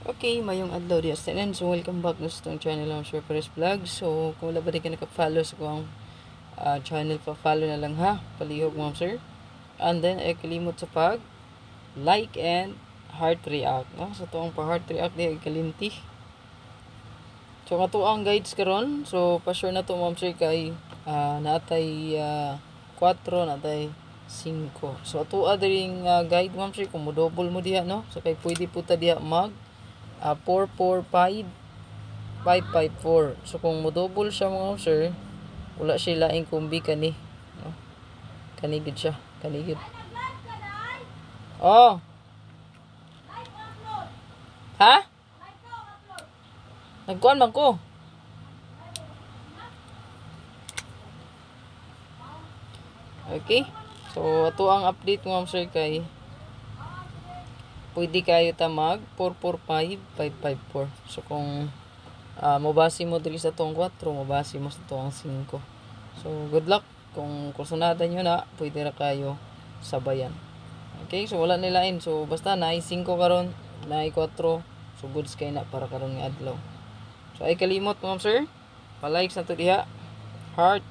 Okay, mayong adlaw di astanan. So, welcome back na sa itong channel ng Sure Paris Vlog. So, kung wala ba di ka naka-follow sa kong channel, pa-follow na lang ha. Palihog mo, sir. And then, kalimot sa like and heart react. No? So, itong pa-heart react di kalinti. So, nga ang guides karon. So, pa-sure na to, ma'am sir, kay natay 4, natay 5. So, ato adring guide, ma'am sir, kung mo double mo diha, no? So, kay pwede po ta diha mag 445 554. So kung mo double siya mga sir, wala siya laing kumbi kani, no? Kanigid siya, kanigid. Oh. Ha? Nagkuan man ko. Okay. So ato ang update mga sir kay pwede kayo ta mag 445 554. So kung mabasi mo diri sa tong 4, mabasi mo sa tong 5. So good luck kung kusunadan nyo na, pwede ra kayo sabayan. Okay, so wala nilain. So basta naay 5 karon, naay 4. So goods kay na para karon nga adlaw. So ay kalimot ma'am sir, pa-like sa to diha. Heart.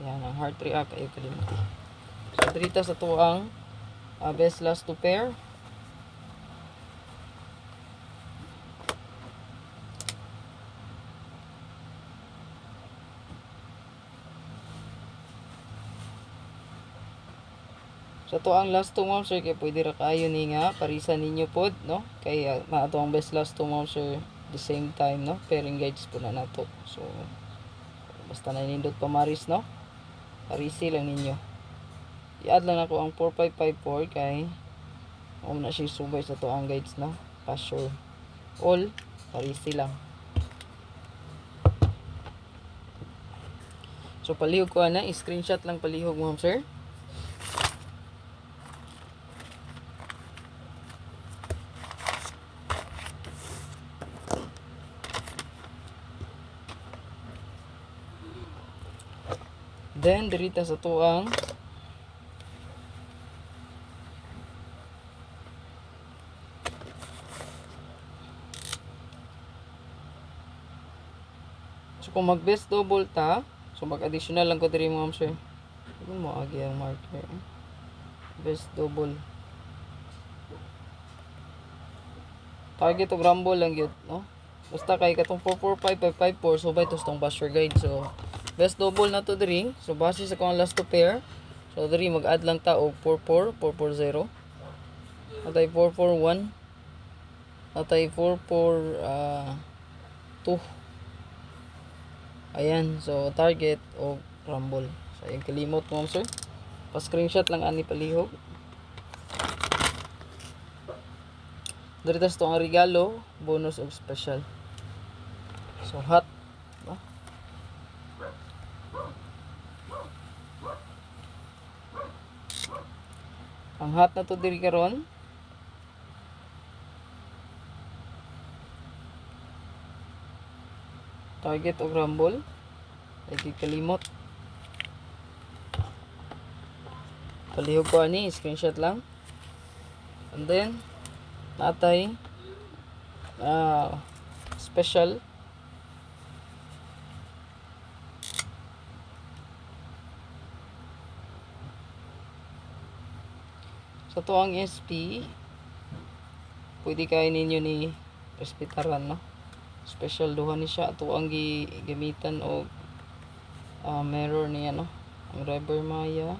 Yan ang heart react ay kalimot. So dirita sa to ang best last to pair. So to ang last two ma'am sir, kay pwede ra kayo ni nga parisan ninyo pod, no? Kay maato ang best last two ma'am sir the same time, no? Pairing guides po na nato. So basta na nindot pamaris, no? Parisi lang ninyo. I-add lang ako ang 4554 kay na siya subay sa to ang guides, no? Pa-sure. All parisi lang. So palihog ko na, screenshot lang palihog ma'am sir. Then dirita sa tuang so kung mag best double ta, so mag additional lang ko diri ma'am sir. Ano mo agi ang marker? Best double. Target og rumble lang gyud, no? Basta kay katong 445554 so by tos tong basher guide. So best double na to diri. So base sa kung last to pair. So diri mag-add lang ta og 440. Atay 441. Atay 442. Ayan, so target o rumble. So yung kalimot mo sir. Pa-screenshot lang ani palihog. Diritas to ang regalo, bonus o special. So hot, ba? Ang hot na to diri karon. Target o rumble. Ay kalimot. Palihog ko ani, screenshot lang. And then natay special. So to ang SP pwede kayo ninyo ni respetaran, no? Special duha ni siya. Ito ang gamitan o mirror niya, no? Ang rubber maya.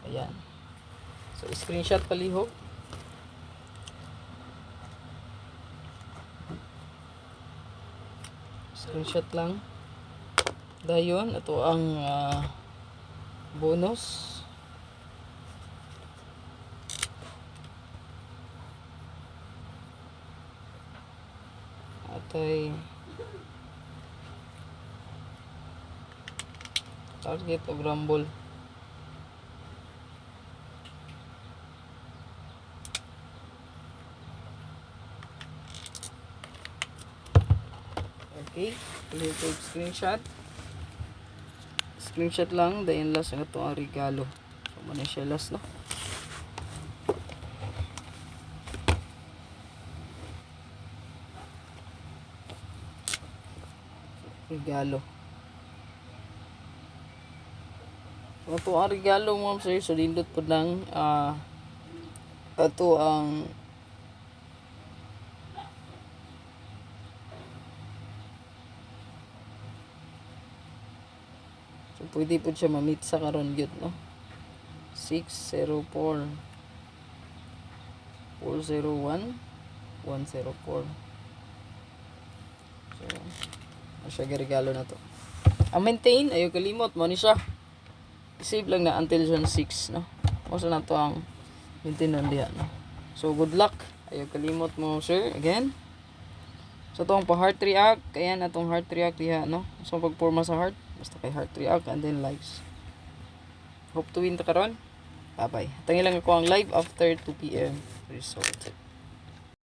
Ayan. So screenshot palihog. Screenshot lang. Dayon ito ang bonus. Atay target o rumble. Okay, click screenshot. Screenshot lang, dayon last ang ito ang regalo. So Muna siya last, no? Regalo. So, ito ang regalo, ma'am sir. So, lindot po lang. Ito ang so, pwede po siya mamit sa karon yun, no? 604 401 104. So, siya regalo na to. Ang maintain, ayaw kalimot mo ni siya. Save lang na until June 6, no? Masa na to ang maintain nun diyan, no? So, good luck. Ayaw kalimot mo, sir. Again. So, itong pa-heart react. Kaya na itong heart react diha, no? So, pag-forma sa heart, basta kay heart react and then likes. Hope to win ta karon. Bye-bye. Tangin lang ako ang live after 2 p.m. Resulted.